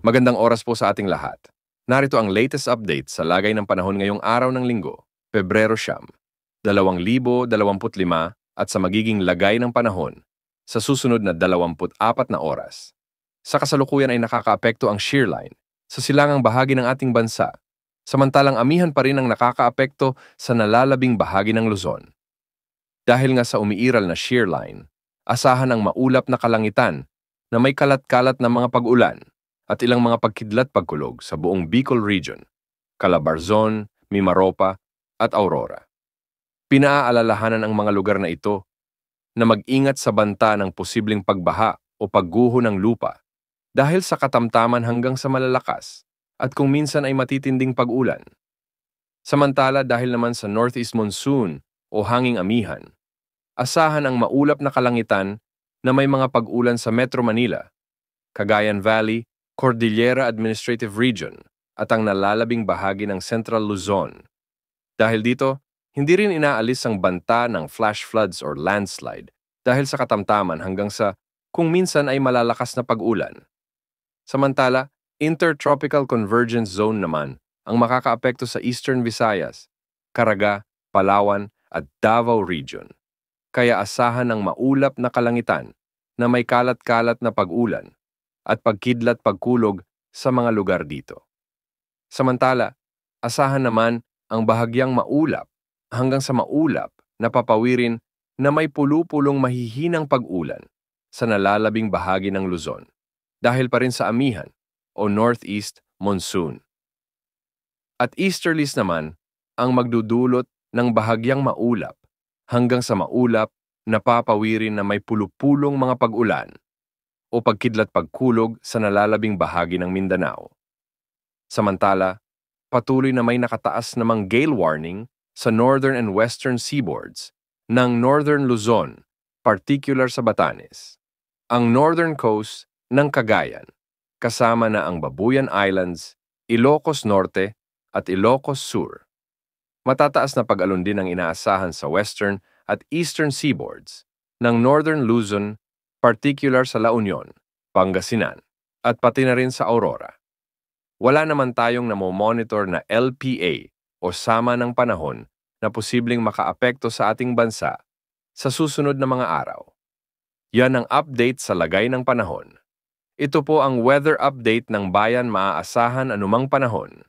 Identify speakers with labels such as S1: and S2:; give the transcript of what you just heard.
S1: Magandang oras po sa ating lahat. Narito ang latest update sa lagay ng panahon ngayong araw ng linggo, Pebrero 2025 at sa magiging lagay ng panahon sa susunod na 24 na oras. Sa kasalukuyan ay nakakaapekto ang shearline sa silangang bahagi ng ating bansa, samantalang amihan pa rin ang nakakaapekto sa nalalabing bahagi ng Luzon. Dahil nga sa umiiral na shearline, asahan ang maulap na kalangitan na may kalat-kalat na mga pag-ulan at ilang mga pagkidlat-pagkulog sa buong Bicol Region, Calabarzon, Mimaropa at Aurora. Pinaaalalahanan ang mga lugar na ito na mag-ingat sa banta ng posibleng pagbaha o pagguho ng lupa dahil sa katamtaman hanggang sa malalakas at kung minsan ay matitinding pag-ulan. Samantala dahil naman sa northeast monsoon o hanging amihan, asahan ang maulap na kalangitan na may mga pag-ulan sa Metro Manila, Cagayan Valley, Cordillera Administrative Region at ang nalalabing bahagi ng Central Luzon. Dahil dito, hindi rin inaalis ang banta ng flash floods or landslide dahil sa katamtaman hanggang sa kung minsan ay malalakas na pag-ulan. Samantala, Intertropical Convergence Zone naman ang makakaapekto sa Eastern Visayas, Caraga, Palawan at Davao Region. Kaya asahan ang maulap na kalangitan na may kalat-kalat na pag-ulan at pagkidlat-pagkulog sa mga lugar dito. Samantala, asahan naman ang bahagyang maulap hanggang sa maulap na papawirin na may pulu-pulong mahihinang pag-ulan sa nalalabing bahagi ng Luzon dahil pa rin sa amihan o northeast monsoon. At easterlies naman ang magdudulot ng bahagyang maulap hanggang sa maulap na papawirin na may pulupulong mga pag-ulan o pagkidlat-pagkulog sa nalalabing bahagi ng Mindanao. Samantala, patuloy na may nakataas namang gale warning sa northern and western seaboards ng northern Luzon, particular sa Batanes, ang northern coast ng Cagayan, kasama na ang Babuyan Islands, Ilocos Norte at Ilocos Sur. Matataas na pag-alon din ang inaasahan sa western at eastern seaboards ng northern Luzon, particular sa La Union, Pangasinan, at pati na rin sa Aurora. Wala naman tayong namomonitor na LPA o sama ng panahon na posibleng makaapekto sa ating bansa sa susunod na mga araw. Yan ang update sa lagay ng panahon. Ito po ang weather update ng bayan maaasahan anumang panahon.